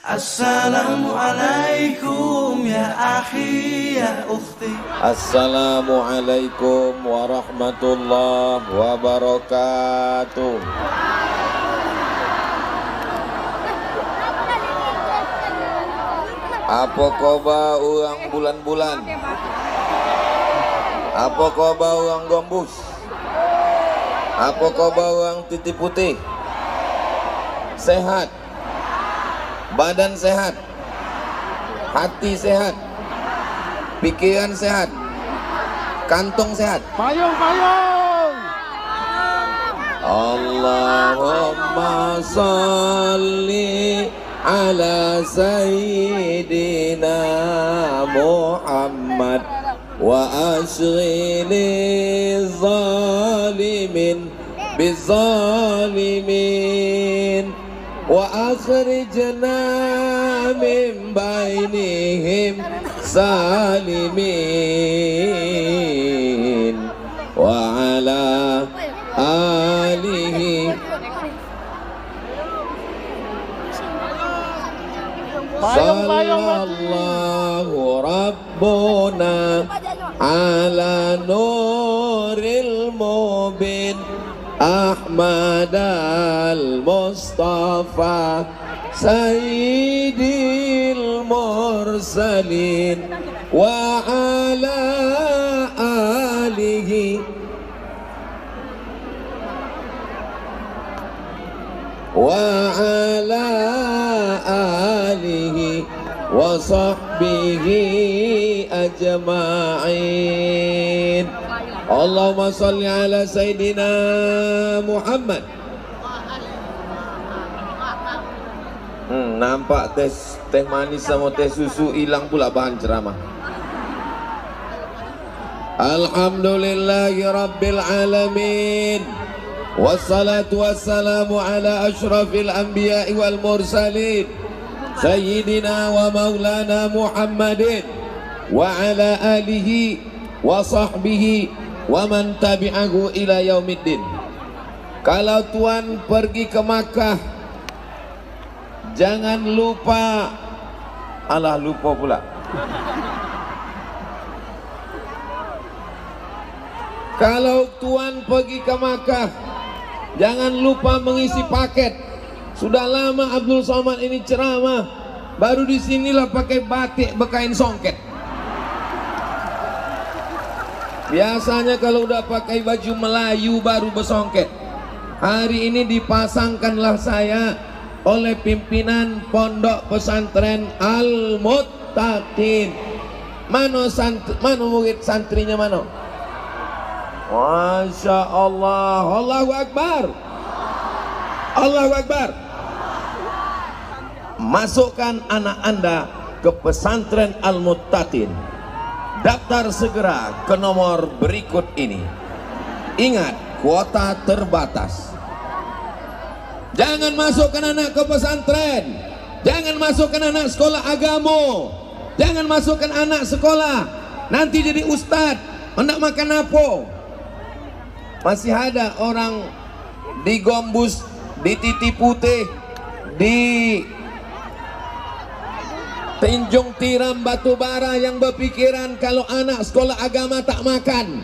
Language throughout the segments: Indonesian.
Assalamualaikum ya akhi ya ukhti. Assalamualaikum warahmatullahi wabarakatuh. Apa koba orang bulan-bulan? Apa koba orang gombus? Apa koba orang titik putih? Sehat? Badan sehat? Hati sehat? Pikiran sehat? Kantong sehat? Payung, payung. Allahumma salli ala sayyidina Muhammad wa ashghili zalimin bizalimin wa akhrijna min bainihim salimin wa ala alihi sallallahu rabbuna ala nuril mubin Ahmad al-Mustafa Sayyidil Mursalin wa ala alihi wa ala alihi wa sahbihi ajma'in. Allahumma salli ala Sayyidina Muhammad. Nampak teh manis sama teh susu hilang pula bahan ceramah. Alhamdulillahi Rabbil Alamin. Wassalatu wassalamu ala ashrafil anbiya'i wal mursalin Sayyidina wa maulana Muhammadin wa ala alihi wa sahbihi wa man tabi'ahu ila yaumiddin. Kalau tuan pergi ke Makkah, jangan lupa, alah lupa pula. Kalau tuan pergi ke Makkah, jangan lupa mengisi paket. Sudah lama Abdul Somad ini ceramah, baru disinilah pakai batik bekain songket. Biasanya kalau udah pakai baju Melayu baru bersongket. Hari ini dipasangkanlah saya oleh pimpinan Pondok Pesantren Al-Muttaqin. Mana murid santrinya mana? Masya Allah, Allahu Akbar, Allahu Akbar. Masukkan anak anda ke pesantren Al-Muttaqin. Daftar segera ke nomor berikut ini. Ingat, kuota terbatas. Jangan masukkan anak ke pesantren, jangan masukkan anak sekolah agama, jangan masukkan anak sekolah nanti jadi ustadz, hendak makan apa. Masih ada orang di Gombus, di Titik Putih, di Tanjung Tiram Batubara yang berpikiran kalau anak sekolah agama tak makan.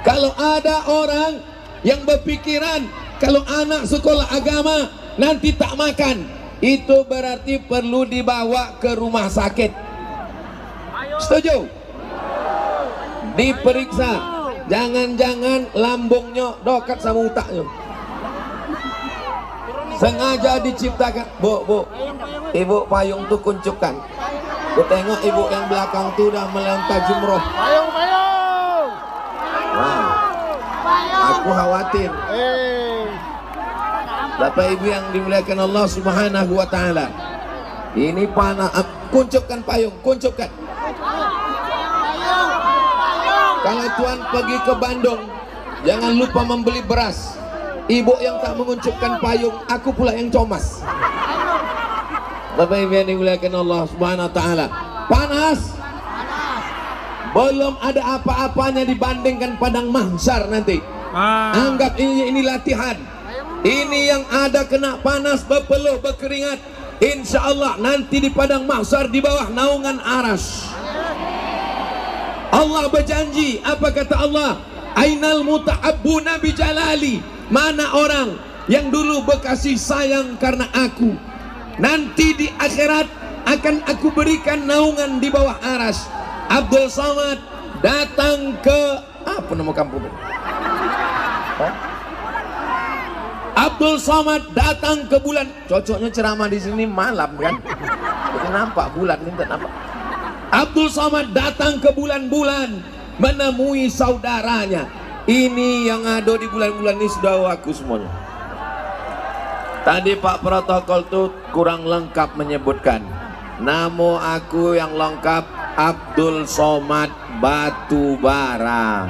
Kalau ada orang yang berpikiran kalau anak sekolah agama nanti tak makan, itu berarti perlu dibawa ke rumah sakit. Setuju? Diperiksa, jangan-jangan lambungnya dokat sama utaknya. Sengaja diciptakan. Bu, ibu payung tuh kuncupkan. Ku tengok ibu yang belakang tuh udah melempar jumroh. Payung, payung. Wah, aku khawatir. Bapak ibu yang dimuliakan Allah Subhanahu wa ta'ala, ini panah. Kuncupkan payung, kuncupkan. Kalau tuan pergi ke Bandung, jangan lupa membeli beras. Ibu yang tak menguncupkan payung, aku pula yang comas. Bapak ibu yang dimuliakan Allah Subhanahu wa ta'ala, panas. Belum ada apa-apanya dibandingkan padang mahsyar nanti. Anggap ini latihan. Ini yang ada kena panas, berpeluh, berkeringat, insya Allah nanti di padang mahsyar di bawah naungan aras. Allah berjanji, apa kata Allah? Ainal muta'abbuna bijalali. Mana orang yang dulu berkasih sayang karena aku, nanti di akhirat akan aku berikan naungan di bawah aras. Abdul Somad datang ke apa nama kampung? Abdul Somad datang ke bulan. Cocoknya ceramah di sini malam kan? Jadi nampak bulan ini tak nampak. Abdul Somad datang ke bulan-bulan menemui saudaranya. Ini yang ada di bulan-bulan ini sudah aku semuanya. Tadi Pak Protokol tuh kurang lengkap menyebutkan. Nama aku yang lengkap Abdul Somad Batubara.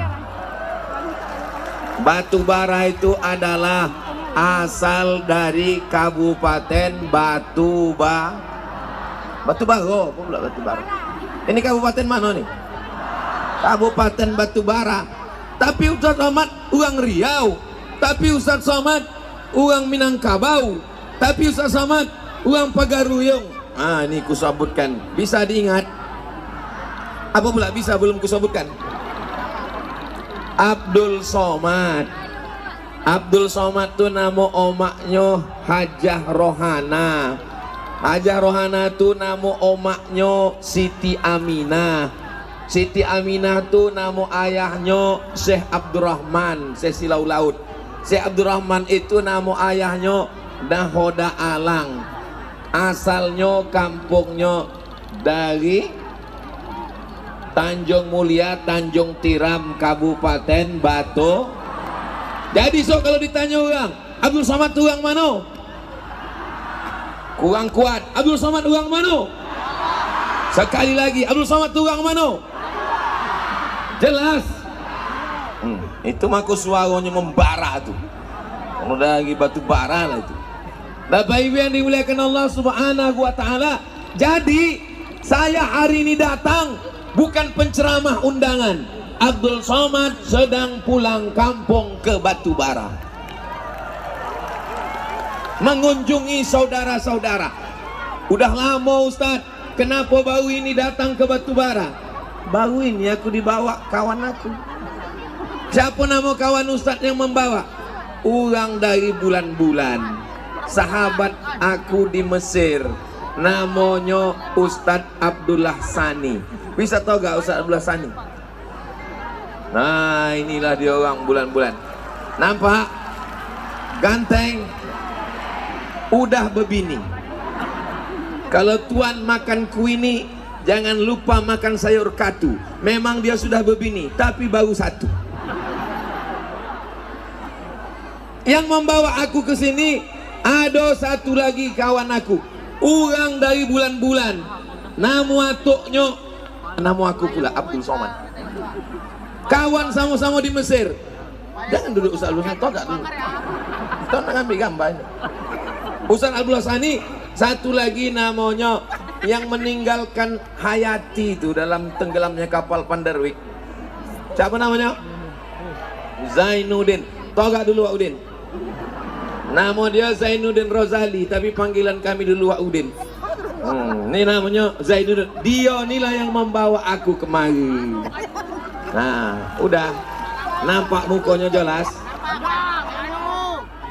Batubara itu adalah asal dari Kabupaten Batubara. Batubara, apa pula Batubara? Ini kabupaten mana nih? Kabupaten Batubara. Tapi Ustaz Somad orang Riau. Tapi Ustaz Somad orang Minangkabau. Tapi Ustaz Somad orang Pagaruyung. Ah, ini kusebutkan. Bisa diingat? Apa pula bisa belum kusebutkan? Abdul Somad. Abdul Somad itu nama omaknya Hajah Rohana. Hajah Rohana itu nama omaknya Siti Aminah. Siti Aminah itu nama ayahnya Syekh Abdurrahman, Syekh Silau Laut. Syekh Abdurrahman itu nama ayahnya Nahoda Alang. Asalnya kampungnya dari Tanjung Mulia, Tanjung Tiram, Kabupaten Batu. Jadi so kalau ditanya orang, Abdul Somad itu orang mana? Kurang kuat. Abdul Somad orang mana? Sekali lagi, Abdul Somad itu orang mana? Jelas. Itu maku suaranya membara tuh. Kalau dari batu bara lah itu. Bapak Ibu yang dimuliakan Allah Subhanahu wa taala. Jadi saya hari ini datang bukan penceramah undangan. Abdul Somad sedang pulang kampung ke Batubara, mengunjungi saudara-saudara. Udah lama Ustaz, kenapa baru ini datang ke Batubara? Baru ini aku dibawa kawan aku. Siapa nama kawan Ustaz yang membawa? Orang dari bulan-bulan, sahabat aku di Mesir, namanya Ustaz Abdullah Sani. Bisa tahu gak Ustaz Abdullah Sani? Nah, inilah dia orang bulan-bulan. Nampak? Ganteng, udah berbini. Kalau tuan makan kuini, jangan lupa makan sayur katu. Memang dia sudah berbini, tapi baru satu. Yang membawa aku ke sini ada satu lagi kawan aku, orang dari bulan-bulan. Nama atuknya, nama aku pula Abdul Somad. Kawan sama-sama di Mesir. Jangan duduk Ustaz Abdul Sani, togak dulu. Kita nak ambil gambar ini. Ustaz Abdullah Sani, satu lagi namanya yang meninggalkan Hayati itu dalam tenggelamnya kapal Pandarwik. Siapa namanya? Zainuddin. Togak dulu Wak Udin. Nama dia Zainuddin Rozali, tapi panggilan kami dulu Wak Udin. Ini namanya Zainuddin. Dia inilah yang membawa aku kemari. Nah, udah nampak mukanya jelas.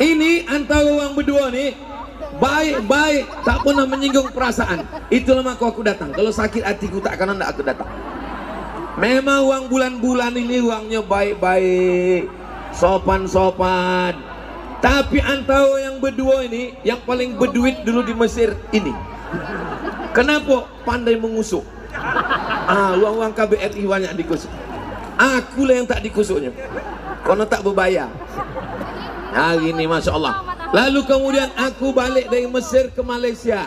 Ini antara orang berdua nih baik-baik, tak pernah menyinggung perasaan. Itulah maka aku datang. Kalau sakit hatiku tak akan aku datang. Memang uang bulan-bulan ini uangnya baik-baik, sopan-sopan. Tapi antara yang berdua ini yang paling berduit dulu di Mesir ini. Kenapa? Pandai mengusuk. Uang-uang KBRI banyak dikusuk. Akulah yang tak dikusuknya. Karena tak berbayar. Hari ini Masya Allah. Lalu kemudian aku balik dari Mesir ke Malaysia.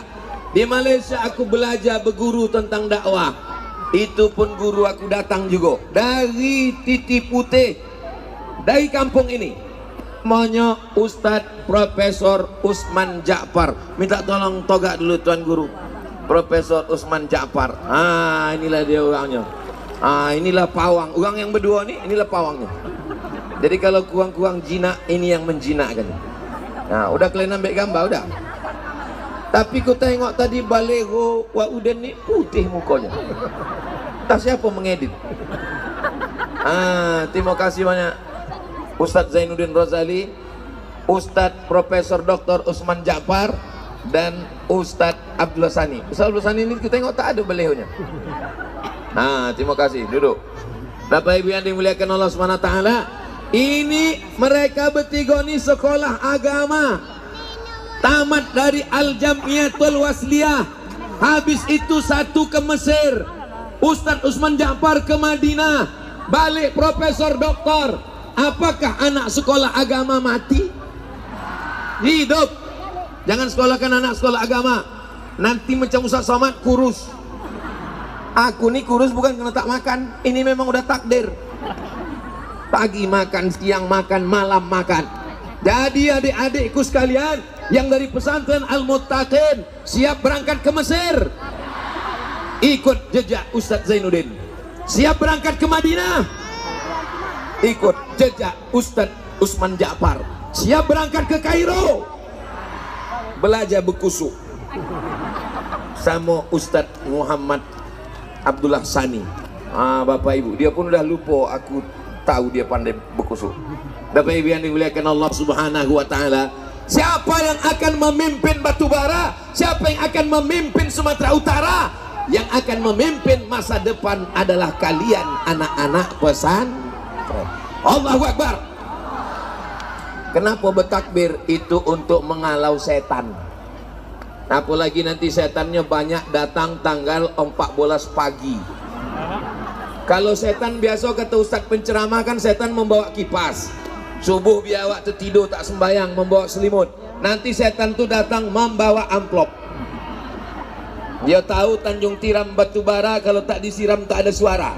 Di Malaysia aku belajar berguru tentang dakwah. Itu pun guru aku datang juga dari Titi Putih, dari kampung ini. Namanya Ustadz Profesor Usman Ja'far. Minta tolong togak dulu Tuan Guru. Profesor Usman Ja'far. Inilah dia orangnya. Inilah pawang. Orang yang berdua nih, inilah pawangnya. Jadi kalau kurang-kurang jinak, ini yang menjinakkan. Nah, udah kalian ambil gambar, udah. Tapi ku tengok tadi baleho Wak Uden ni putih mukanya. Tak siapa mengedit. Terima kasih banyak Ustadz Zainuddin Rozali, Ustadz Profesor Dr. Usman Ja'far, dan Ustadz Abdullah Sani. Ustadz Abdullah Sani ini kita tengok tak ada balehonya. Terima kasih, duduk. Bapak Ibu yang dimuliakan Allah SWT, ini mereka bertiga ni sekolah agama, tamat dari Al-Jamiatul Wasliyah, habis itu satu ke Mesir, Ustadz Usman Ja'far ke Madinah, balik Profesor Doktor. Apakah anak sekolah agama mati? Hidup. Jangan sekolahkan anak sekolah agama, nanti macam Ustaz Somad kurus. Aku nih kurus bukan karena tak makan, ini memang udah takdir. Pagi makan, siang makan, malam makan. Jadi adik-adikku sekalian yang dari pesantren Al-Muttaqin siap berangkat ke Mesir, ikut jejak Ustadz Zainuddin. Siap berangkat ke Madinah, ikut jejak Ustadz Usman Ja'far. Siap berangkat ke Kairo, belajar berkusuk sama Ustadz Muhammad Abdullah Sani. Bapak Ibu, dia pun udah lupa, aku tahu dia pandai berkusuk. Bapak Ibu yang dimuliakan Allah Subhanahu wa taala, siapa yang akan memimpin Batubara? Siapa yang akan memimpin Sumatera Utara? Yang akan memimpin masa depan adalah kalian, anak-anak pesantren. Allahu Akbar. Kenapa bertakbir? Itu untuk menghalau setan. Apalagi nanti setannya banyak datang tanggal 14 pagi. Kalau setan biasa kata Ustadz penceramah kan setan membawa kipas. Subuh biar waktu tidur tak sembayang membawa selimut. Nanti setan tu datang membawa amplop. Dia tahu Tanjung Tiram Batubara kalau tak disiram tak ada suara.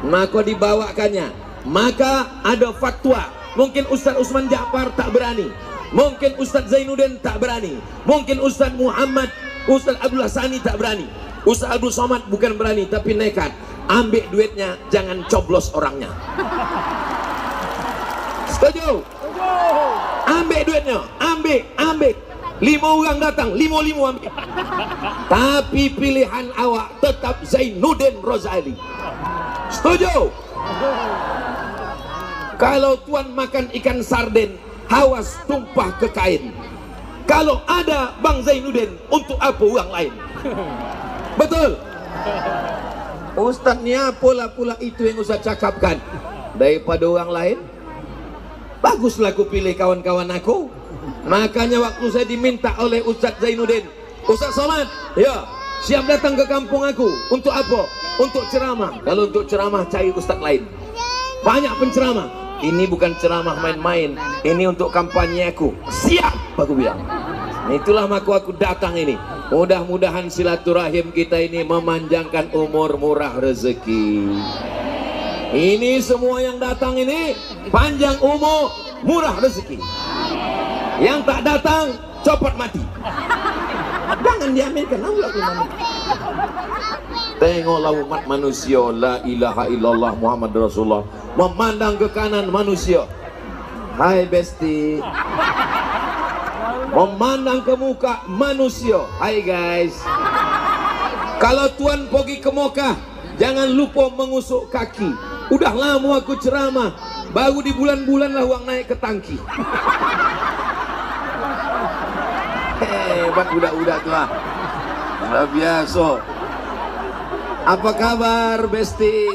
Maka dibawakannya. Maka ada fatwa. Mungkin Ustadz Usman Ja'far tak berani. Mungkin Ustadz Zainuddin tak berani. Mungkin Ustadz Muhammad, Ustadz Abdullah Sani tak berani. Ustadz Abdul Somad bukan berani tapi nekat. Ambil duitnya, jangan coblos orangnya. Setuju? Ambil duitnya, ambil. 5 orang datang, 5 ambil. Tapi pilihan awak tetap Zainuddin Rozali. Setuju? Kalau tuan makan ikan sarden, hawas tumpah ke kain. Kalau ada Bang Zainuddin, untuk apa orang lain? Betul? Ustaznya pula itu yang Ustaz cakapkan. Daripada orang lain, baguslah aku pilih kawan-kawan aku. Makanya waktu saya diminta oleh Ustaz Zainuddin, Ustaz Somad, ya, siap datang ke kampung aku. Untuk apa? Untuk ceramah. Kalau untuk ceramah cari ustaz lain. Banyak penceramah. Ini bukan ceramah main-main, ini untuk kampanye aku. Siap, aku bilang. Itulah maka aku datang ini. Mudah-mudahan silaturahim kita ini memanjangkan umur, murah rezeki. Ini semua yang datang ini panjang umur, murah rezeki. Yang tak datang copot mati. Jangan diaminkan Allah. Tengoklah umat manusia, la ilaha illallah Muhammad Rasulullah, memandang ke kanan manusia, hai besti. Memandang ke muka manusia, hai guys. Kalau tuan pergi ke Mekah, jangan lupa mengusuk kaki. Udah lama aku ceramah, baru di bulan-bulan lah uang naik ke tangki. Hebat budak-budak tu lah. Luar biasa. Apa kabar besti?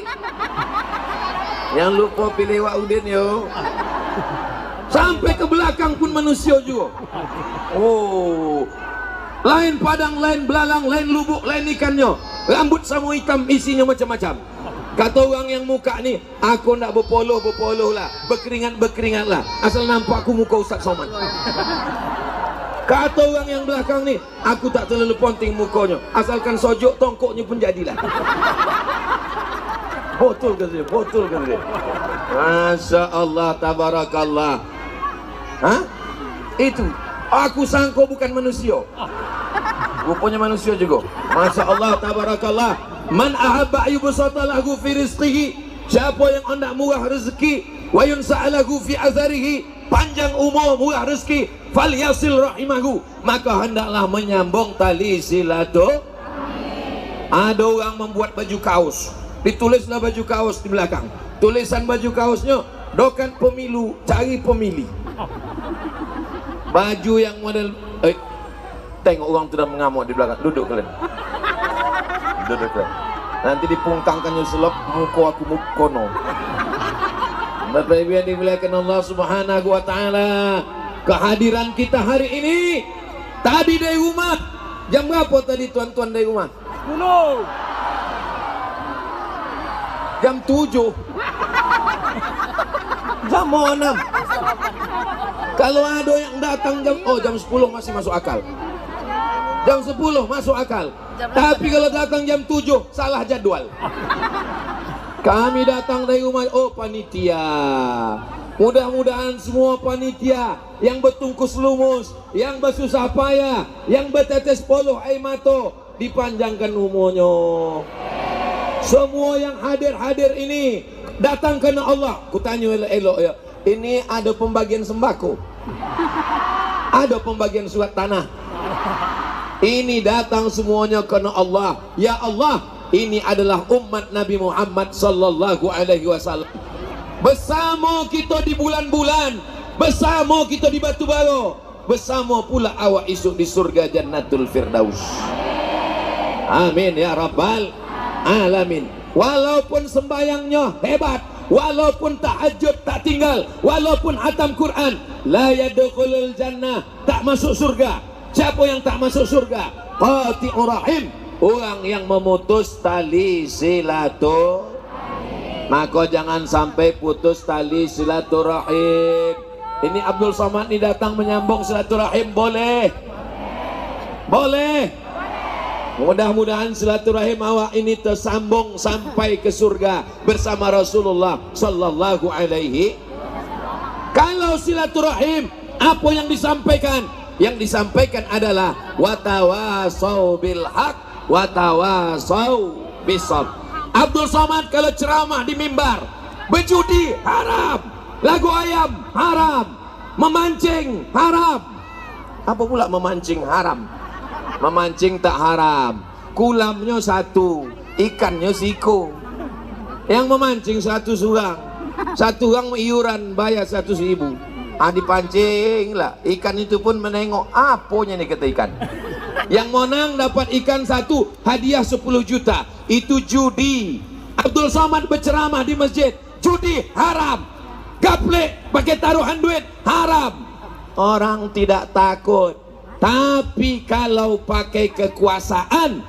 Yang lupa pilih Wak Udin yo. Sampai ke belakang pun manusia juga. Oh, lain padang, lain belalang, lain lubuk, lain ikannya. Rambut sama hitam, isinya macam-macam. Kata orang yang muka ni, aku nak berpoloh lah, berkeringat lah, asal nampak aku muka Ustaz Somad. Kata orang yang belakang ni, aku tak terlalu penting mukanya, asalkan sojok tongkoknya pun jadilah. Betul ke dia? Betul ke dia? Masya Allah, tabarakallah. Hah? Itu, aku sangka bukan manusia. Rupanya manusia juga. Masya Allah, tabarakallah. Man ahabba yubsata lahu fi rizqihi. Siapa yang hendak murah rezeki, wa yunsa'alahu fi azarihi, panjang umur, murah rezeki, falyasil rahimahu, maka hendaklah menyambung tali silaturahim. Ada orang membuat baju kaos, ditulislah baju kaos di belakang, tulisan baju kaosnya, dokan pemilu, cari pemilih. Baju yang model tengok orang tu dah mengamuk di belakang, duduk kalian, duduk kalian. Nanti dipungkangkannya selop muka aku mukono. Bapak Ibu yang dimuliakan Allah Subhanahu wa taala, kehadiran kita hari ini tadi dari rumah jam berapa tadi tuan-tuan dari rumah? 10. Jam 7. Jam 6. Kalau ada yang datang jam 10 masih masuk akal. Jam 10 masuk akal. Tapi kalau datang jam 7 salah jadwal. Kami datang dari rumah, panitia. Mudah-mudahan semua panitia yang bertungkus lumus, yang bersusah payah, yang bertetes poluh air mata, dipanjangkan umurnya. Semua yang hadir ini datang karena Allah. Kutanya elok-elok ya, ini ada pembagian sembako, ada pembagian surat tanah. Ini datang semuanya karena Allah. Ya Allah, ini adalah umat Nabi Muhammad sallallahu alaihi wasallam. Bersama kita di bulan-bulan, bersama kita di batu bara, bersama pula awak esok di surga Jannatul Firdaus. Amin ya rabbal alamin. Walaupun sembayangnya hebat, walaupun tahajud tak tinggal, walaupun hatam Quran, la yadkhulul jannah, tak masuk surga. Siapa yang tak masuk surga? Qati'ur rahim, orang yang memutus tali silaturahim. Maka jangan sampai putus tali silaturahim. Ini Abdul Somad ini datang menyambung silaturahim, boleh? Boleh. Mudah-mudahan silaturahim awak ini tersambung sampai ke surga bersama Rasulullah sallallahu alaihi. Kalau silaturahim, apa yang disampaikan? Yang disampaikan adalah watawasau bil haq, watawasau bisabr. Abdul Somad kalau ceramah di mimbar, berjudi haram, lagu ayam haram, memancing haram. Apa pula memancing haram? Memancing tak haram, kulamnya satu, ikannya siko. Yang memancing satu orang iuran bayar 100.000. Dipancing lah, ikan itu pun menengok apanya nih kata ikan. Yang menang dapat ikan satu, hadiah 10 juta. Itu judi. Abdul Somad berceramah di masjid, judi haram, gaplek pakai taruhan duit haram. Orang tidak takut. Tapi kalau pakai kekuasaan,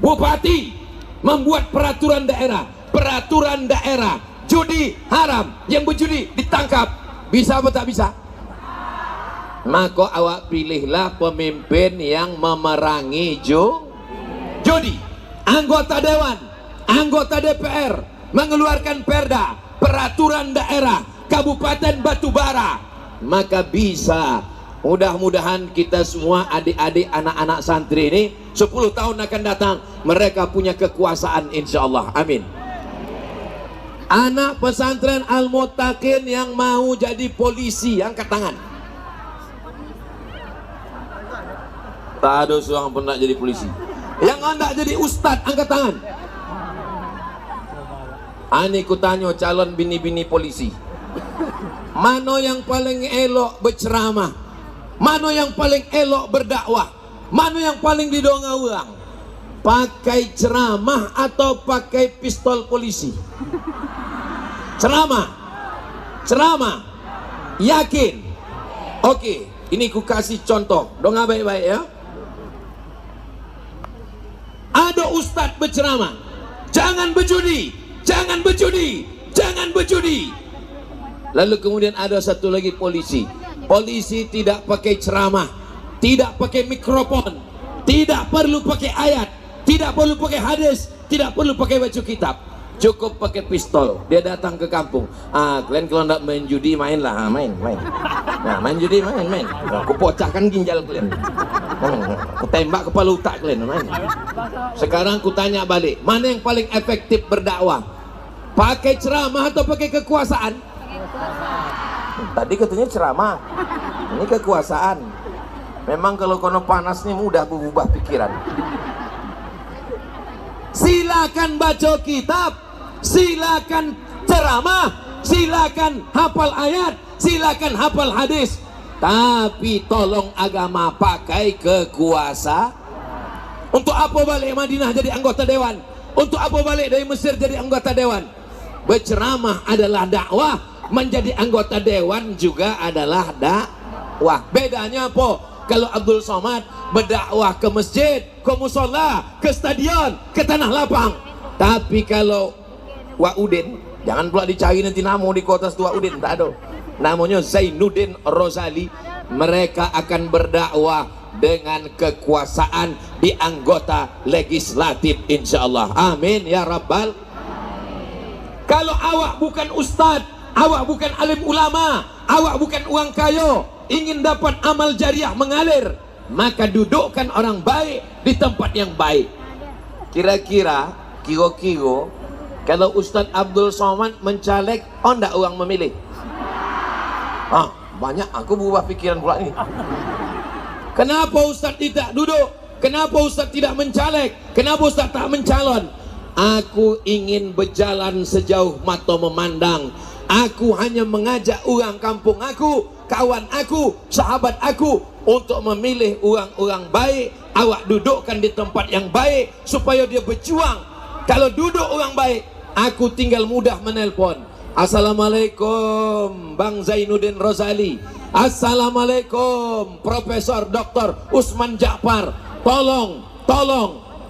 bupati membuat peraturan daerah, judi haram, yang berjudi ditangkap. Bisa apa tak bisa? Maka awak pilihlah pemimpin yang memerangi judi. Anggota dewan, anggota DPR mengeluarkan perda, peraturan daerah, Kabupaten Batubara. Maka bisa. Mudah-mudahan kita semua adik-adik anak-anak santri ini 10 tahun akan datang mereka punya kekuasaan insyaallah. Amin. Anak pesantren Al-Muttaqin yang mau jadi polisi angkat tangan. Tak ada seorang pun nak jadi polisi. Yang hendak jadi ustad angkat tangan. Ani ku tanya calon bini-bini polisi, mana yang paling elok berceramah, mana yang paling elok berdakwah, mana yang paling didongeng orang? Pakai ceramah atau pakai pistol polisi? Ceramah, yakin? Oke, ini ku kasih contoh, dengar baik-baik ya. Ada ustadz berceramah, jangan berjudi, jangan berjudi, jangan berjudi. Lalu kemudian ada satu lagi polisi tidak pakai ceramah, tidak pakai mikrofon, tidak perlu pakai ayat, tidak perlu pakai hadis, tidak perlu pakai baju kitab, cukup pakai pistol. Dia datang ke kampung. Kalian kalau tidak main judi mainlah, main. Nah, main judi main. Aku pecahkan ginjal kalian. Aku tembak kepala otak kalian, main. Sekarang aku tanya balik, mana yang paling efektif berdakwah? Pakai ceramah atau pakai kekuasaan? Tadi katanya ceramah, ini kekuasaan. Memang kalau kono panas nih mudah berubah pikiran. Silakan baca kitab, silakan ceramah, silakan hafal ayat, silakan hafal hadis. Tapi tolong agama pakai kekuasaan. Untuk apa balik Madinah jadi anggota dewan? Untuk apa balik dari Mesir jadi anggota dewan? Berceramah adalah dakwah, menjadi anggota dewan juga adalah dakwah. Bedanya apa? Kalau Abdul Somad berdakwah ke masjid, ke musola, ke stadion, ke tanah lapang. Tapi kalau Wak Udin, jangan pula dicari nanti nama di kota Wak Udin, tak ada. Namanya Zainuddin Rozali. Mereka akan berdakwah dengan kekuasaan di anggota legislatif, insyaallah. Amin ya rabbal. Kalau awak bukan ustadz, awak bukan alim ulama, awak bukan uang kaya, ingin dapat amal jariah mengalir, maka dudukkan orang baik di tempat yang baik. Kira-kira kalau Ustadz Abdul Somad mencalek, ndak orang memilih? Banyak, aku berubah pikiran pula nih. Kenapa Ustadz tidak duduk? Kenapa Ustadz tidak mencalek? Kenapa Ustadz tak mencalon? Aku ingin berjalan sejauh mata memandang. Aku hanya mengajak orang kampung aku, kawan aku, sahabat aku untuk memilih orang-orang baik. Awak dudukkan di tempat yang baik supaya dia berjuang. Kalau duduk orang baik, aku tinggal mudah menelpon. Assalamualaikum Bang Zainuddin Rozali. Assalamualaikum Profesor Dr. Usman Ja'far. Tolong,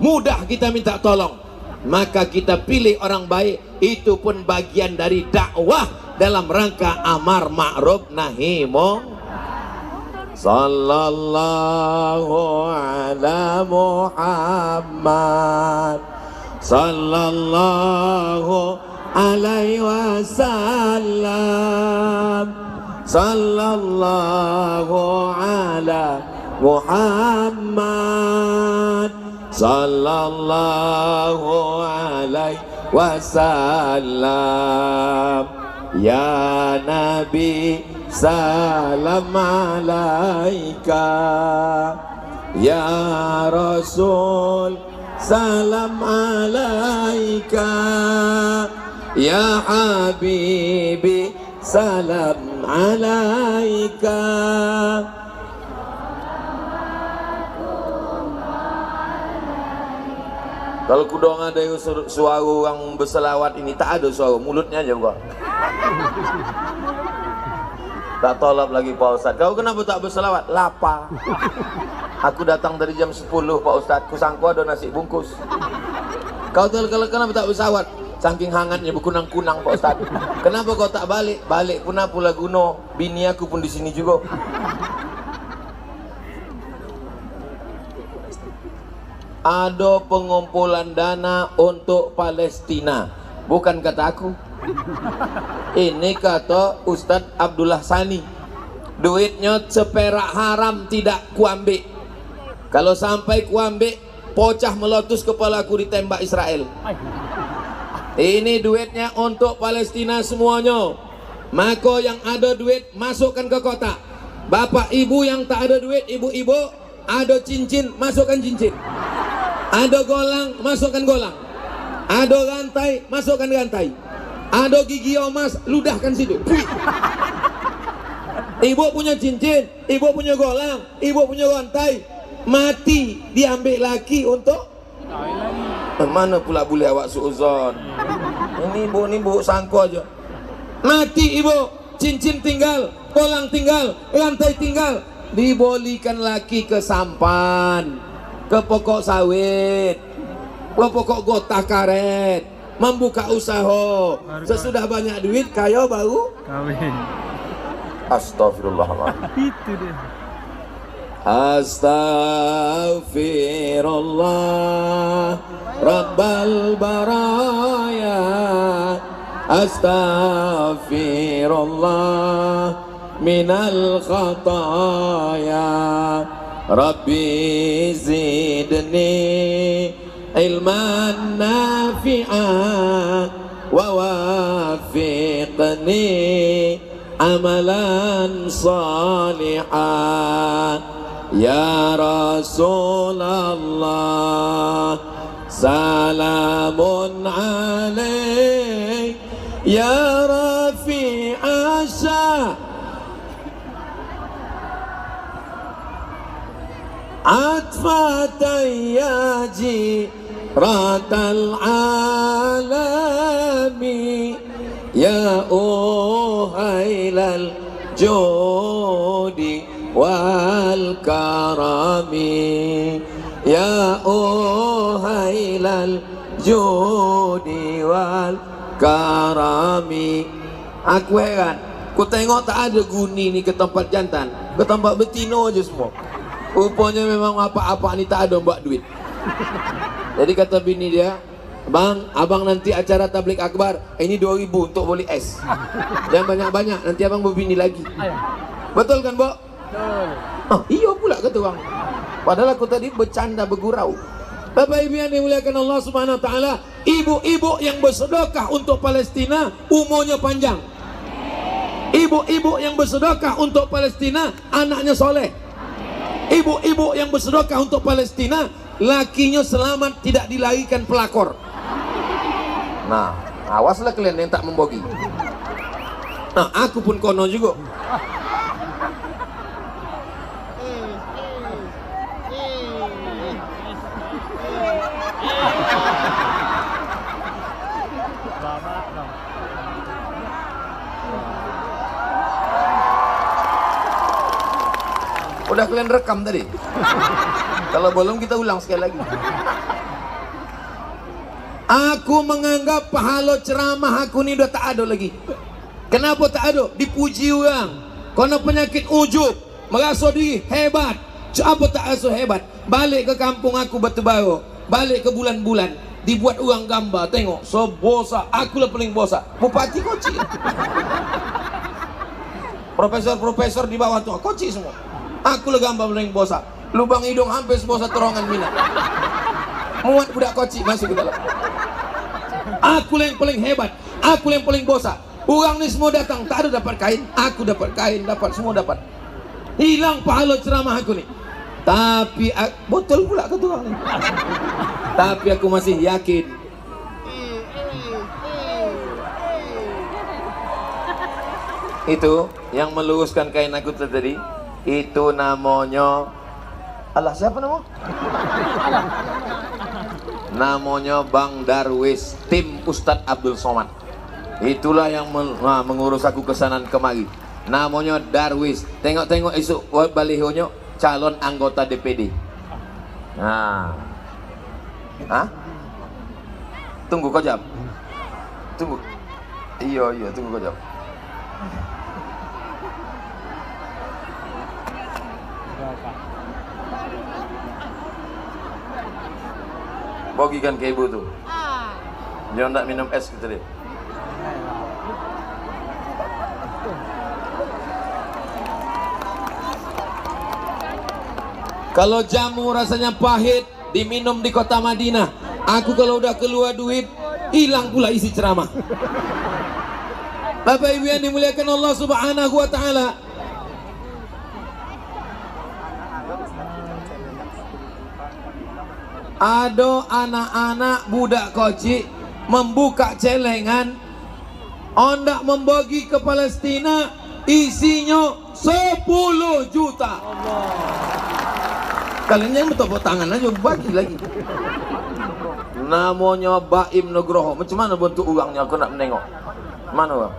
mudah kita minta tolong. Maka kita pilih orang baik. Itu pun bagian dari dakwah dalam rangka amar ma'ruf nahi munkar. Sallallahu ala Muhammad sallallahu alaihi wasallam. Sallallahu ala Muhammad sallallahu alaihi wasallam. Ya Nabi salam alaika, ya Rasul salam alaika, ya Habibi salam alaika. Kalau kudong ada suara orang berselawat ini, tak ada suara, mulutnya aja gua. Tak tolak lagi Pak Ustadz. Kau kenapa tak berselawat? Lapar. Aku datang dari jam 10 Pak Ustadz, kusangku ada nasi bungkus. Kau tahu kenapa tak berselawat? Saking hangatnya berkunang-kunang Pak Ustadz. Kenapa kau tak balik? Balik pun apa Laguno, bini aku pun di sini juga. Ada pengumpulan dana untuk Palestina, bukan kata aku. Ini kata Ustadz Abdullah Sani. Duitnya seperak haram tidak kuambil. Kalau sampai kuambil, pocah meletus kepalaku ditembak Israel. Ini duitnya untuk Palestina semuanya. Maka yang ada duit masukkan ke kotak. Bapak ibu yang tak ada duit, ibu-ibu ada cincin, masukkan cincin. Ada golang, masukkan golang. Ada rantai, masukkan rantai. Ada gigi emas, ludahkan situ. Ibu punya cincin, ibu punya golang, ibu punya rantai. Mati diambil lagi untuk mana pula boleh awak suuzon. Ini ibu sangko aja. Mati ibu, cincin tinggal, golang tinggal, rantai tinggal. Dibolikan lagi ke sampan, ke pokok sawit, ke pokok gotah karet, membuka usaha. Sesudah banyak duit, kaya baru kawin. Astagfirullahaladzim. Itu dia. Astaghfirullah Rabbal baraya. Astaghfirullah minal khataya. Rabbi zidni ilman nafi'a wa wafiqni amalan salihah. Ya Rasulullah, salamun alaik ya rafi'a atfatan ya jiratal alami ya uhailal judi wal karami ya uhailal judi wal karami. Aku heran, ku tengok tak ada guni ni ke tempat jantan, ke tempat betino aja semua. Rupanya memang apa-apa ni tak ada buat duit. Jadi kata bini dia, bang, abang nanti acara tablik akbar, ini 2.000 untuk beli es. Jangan banyak-banyak, nanti abang berbini lagi. Betul kan, Bo? Betul. Oh, iya pula kata bang. Padahal aku tadi bercanda bergurau. Bapak Ibu yang dimuliakan Allah Subhanahu wa taala, ibu-ibu yang bersedekah untuk Palestina umurnya panjang. Ibu-ibu yang bersedekah untuk Palestina anaknya soleh. Ibu-ibu yang bersedekah untuk Palestina lakinya selamat, tidak dilahirkan pelakor. Nah, awaslah kalian yang tak membogi. Nah, aku pun kono juga. Udah kalian rekam tadi? Kalau belum kita ulang sekali lagi. Aku menganggap pahala ceramah aku ni udah tak ada lagi. Kenapa tak ada? Dipuji orang. Karena penyakit ujub, merasa diri hebat. Apa tak rasa hebat? Balik ke kampung aku Batu Baru, balik ke bulan-bulan, dibuat orang gambar. Tengok, sebosa, akulah paling bosa. Bupati Koci. Profesor-profesor di bawah tu Koci semua. Aku lah gambar paling bosak. Lubang hidung hampir sebosa terowongan Mina. Muat budak Koci masuk ke dalam. Aku lah yang paling hebat. Aku lah yang paling bosak. Orang ni semua datang, tak ada dapat kain. Aku dapat kain, dapat semua dapat. Hilang pahala ceramah aku ni. Tapi betul pula kata orang ni. Tapi aku masih yakin. Itu yang meluruskan kain aku tadi. Itu namanya Allah, siapa nama? Namanya Bang Darwis, tim Ustadz Abdul Somad. Itulah yang mengurus aku kesanan kemari. Namanya Darwis. Tengok-tengok esok balihonya calon anggota DPD. Nah, tunggu kau jam. Tunggu. Iya, tunggu kau jam. Bagikan ke ibu tuh. Jangan tak minum es gitu deh. Kalau jamu rasanya pahit diminum di kota Madinah. Aku kalau udah keluar duit hilang pula isi ceramah. Bapak Ibu yang dimuliakan Allah Subhanahu wa taala. Ada anak-anak budak Koci membuka celengan hendak membagi ke Palestina, isinya 10 juta. Kalian yang bertepuk tangan aja bagi lagi. Namanya Baim Nugroho. Macam mana bentuk uangnya aku nak menengok. Mana bang?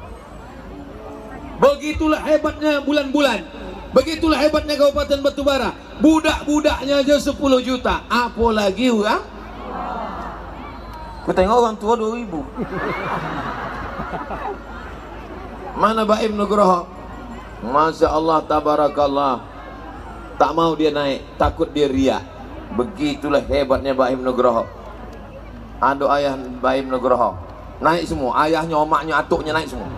Begitulah hebatnya bulan-bulan. Begitulah hebatnya Kabupaten Batubara. Budak-budaknya aja 10 juta. Apalagi orang? Aku tengok orang tua 2.000. Mana Baim Nugroho? Masya Allah, tabarakallah. Tak mau dia naik, takut dia riak. Begitulah hebatnya Baim Nugroho. Ada ayah Baim Nugroho naik semua, ayahnya, omaknya, atuknya naik semua.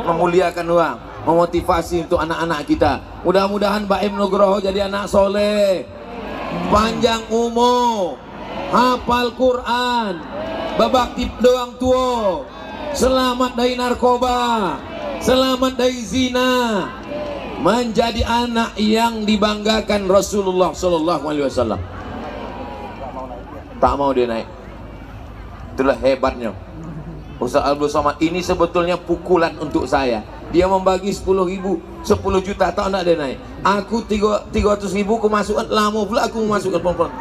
Memuliakan orang, memotivasi untuk anak-anak kita. Mudah-mudahan Baim Nugroho jadi anak soleh, panjang umur, hafal Quran, berbakti pada orang tua, selamat dari narkoba, selamat dari zina, menjadi anak yang dibanggakan Rasulullah Sallallahu Alaihi Wasallam. Tak mau dia naik. Itulah hebatnya Ustaz Abdul Somad. Ini sebetulnya pukulan untuk saya. Dia membagi 10.000, 10 juta, tak nak dia naik. Aku 300.000 aku masukkan, lama pula aku masukkan pelan-pelan.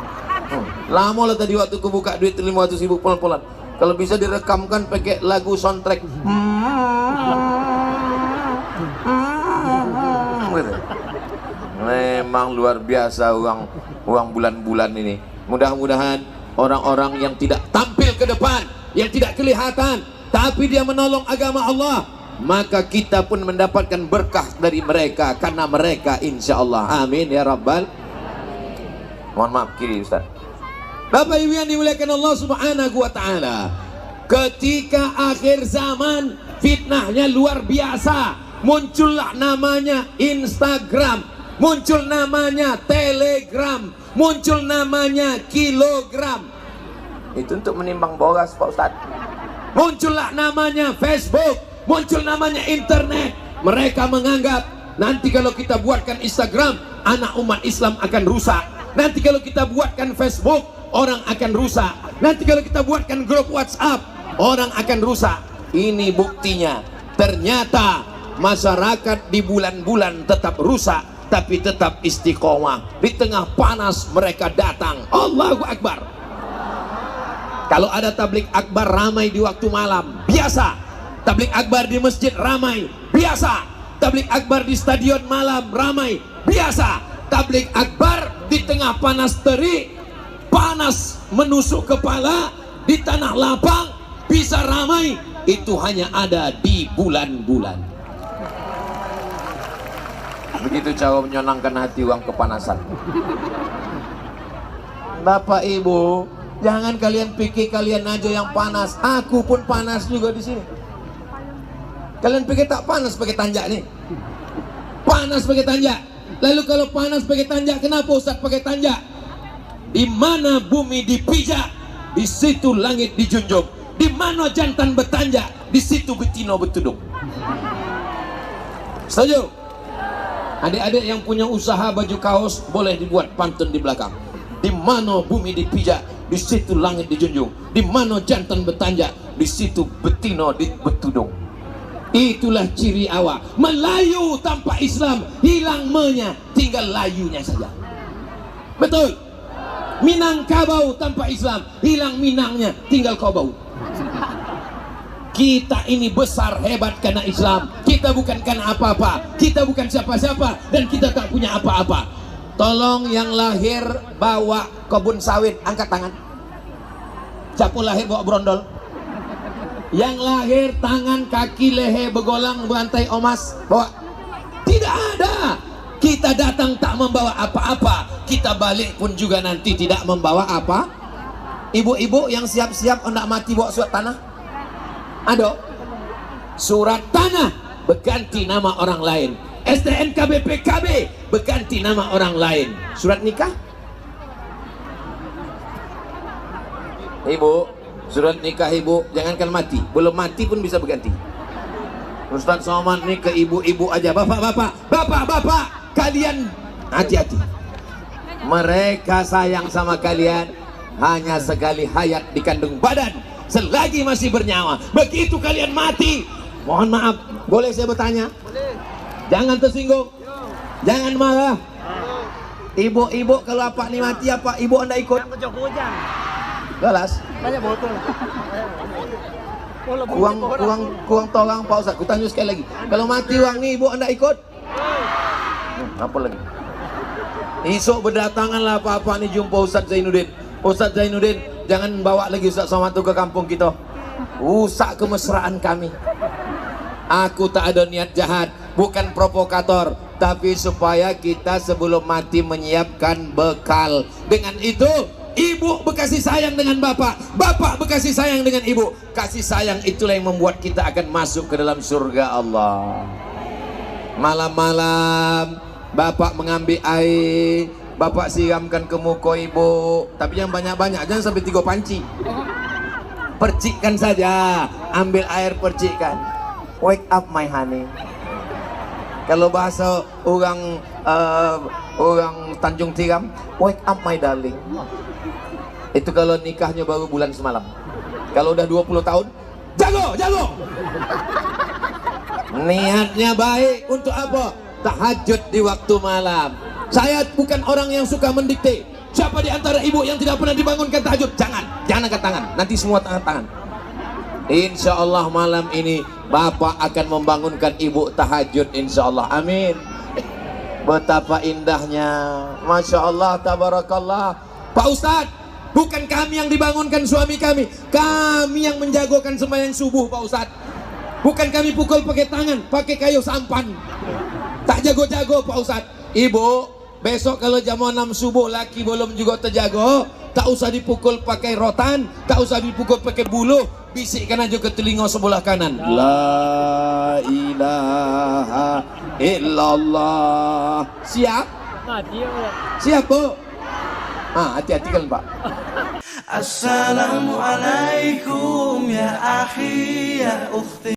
Lama lah tadi waktu aku buka duit 500.000 pelan-pelan. Kalau bisa direkamkan pakai lagu soundtrack. Memang luar biasa uang bulan-bulan ini. Mudah-mudahan orang-orang yang tidak tampil ke depan, yang tidak kelihatan, tapi dia menolong agama Allah, maka kita pun mendapatkan berkah dari mereka, karena mereka insya Allah. Amin ya Rabbal. Mohon maaf kiri Ustaz. Bapak Ibu yang dimuliakan Allah Subhanahu wa Ta'ala, ketika akhir zaman fitnahnya luar biasa. Muncullah namanya Instagram, muncul namanya Telegram, muncul namanya kilogram. Itu untuk menimbang boras Pak Ustaz. Muncullah namanya Facebook, muncul namanya internet. Mereka menganggap nanti kalau kita buatkan Instagram, anak umat Islam akan rusak. Nanti kalau kita buatkan Facebook, orang akan rusak. Nanti kalau kita buatkan grup WhatsApp, orang akan rusak. Ini buktinya. Ternyata masyarakat di bulan-bulan tetap rusak, tapi tetap istiqomah. Di tengah panas mereka datang. Allahu Akbar. Kalau ada tablik akbar ramai di waktu malam, biasa. Tablik akbar di masjid ramai, biasa. Tablik akbar di stadion malam ramai, biasa. Tablik akbar di tengah panas terik, panas menusuk kepala, di tanah lapang bisa ramai. Itu hanya ada di bulan-bulan. Begitu cara menyenangkan hati uang kepanasan. Bapak Ibu, jangan kalian pikir kalian aja yang panas. Aku pun panas juga di sini. Kalian pikir tak panas pakai tanjak nih? Panas pakai tanjak. Lalu kalau panas pakai tanjak, kenapa Ustaz pakai tanjak? Di mana bumi dipijak, di situ langit dijunjung. Di mana jantan bertanjak, di situ betina bertudung. Setuju? Adik-adik yang punya usaha baju kaos boleh dibuat pantun di belakang. Di mana bumi dipijak, di situ langit dijunjung. Di mana jantan bertanjak, di situ betina bertudung. Itulah ciri awak. Melayu tanpa Islam, hilang menya, tinggal layunya saja. Betul? Minangkabau tanpa Islam, hilang Minangnya, tinggal Kobau. Kita ini besar hebat karena Islam. Kita bukan karena apa-apa. Kita bukan siapa-siapa, dan kita tak punya apa-apa. Tolong yang lahir bawa kebun sawit, angkat tangan. Siapa lahir bawa brondol? Yang lahir tangan, kaki, leher begolang, berantai omas, bawa? Tidak ada. Kita datang tak membawa apa-apa, kita balik pun juga nanti tidak membawa apa. Ibu-ibu yang siap-siap hendak mati bawa surat tanah? Ada? Surat tanah berganti nama orang lain. STNK BPKB berganti nama orang lain. Surat nikah? Ibu, surat nikah ibu, jangankan mati, belum mati pun bisa berganti. Ustaz Somad nih ke ibu-ibu aja. Bapak, kalian hati-hati. Mereka sayang sama kalian hanya sekali hayat di kandung badan, selagi masih bernyawa. Begitu kalian mati, mohon maaf, boleh saya bertanya? Boleh. Jangan tersinggung, jangan marah. Ibu-ibu kalau apa nih mati, apa ibu anda ikut? Galas. Banyak botol. Kuang tolong Pak Ustaz. Kutanya sekali lagi. Kalau mati uang nih ibu anda ikut? Apa lagi? Esok berdatanganlah apa-apa nih jumpa Ustaz Zainuddin. Ustaz Zainuddin, jangan bawa lagi Ustaz Somad ke kampung kita. Rusak kemesraan kami. Aku tak ada niat jahat, bukan provokator, tapi supaya kita sebelum mati menyiapkan bekal. Dengan itu, ibu berkasih sayang dengan bapak, bapak berkasih sayang dengan ibu. Kasih sayang itulah yang membuat kita akan masuk ke dalam surga Allah. Malam-malam bapak mengambil air, bapak siramkan ke muka ibu, tapi yang banyak-banyak, jangan sampai 3 panci. Percikkan saja, ambil air percikkan. wake up my honey. Kalau bahasa orang Tanjung Tiram, wake up my darling. Itu kalau nikahnya baru bulan semalam. Kalau udah 20 tahun, jago. Niatnya baik untuk apa? Tahajud di waktu malam. Saya bukan orang yang suka mendikte. Siapa di antara ibu yang tidak pernah dibangunkan tahajud? Jangan angkat tangan. Nanti semua angkat tangan. Insya Allah malam ini Bapak akan membangunkan ibu tahajud, insya Allah. Amin. Betapa indahnya, Masya Allah, tabarakallah. Pak Ustadz, bukan kami yang dibangunkan suami kami yang menjagokan sembahyang subuh, Pak Ustadz. Bukan kami pukul pakai tangan, pakai kayu sampan. Tak jago-jago, Pak Ustadz. Ibu, besok kalau jam 6 subuh laki belum juga terjago, tak usah dipukul pakai rotan, tak usah dipukul pakai buluh, bisikkan aja ke telinga sebelah kanan. La ilaha illallah. Siap? Siap, Bu? Hati-hati kan, Pak. Assalamualaikum ya akhi ya ukhti.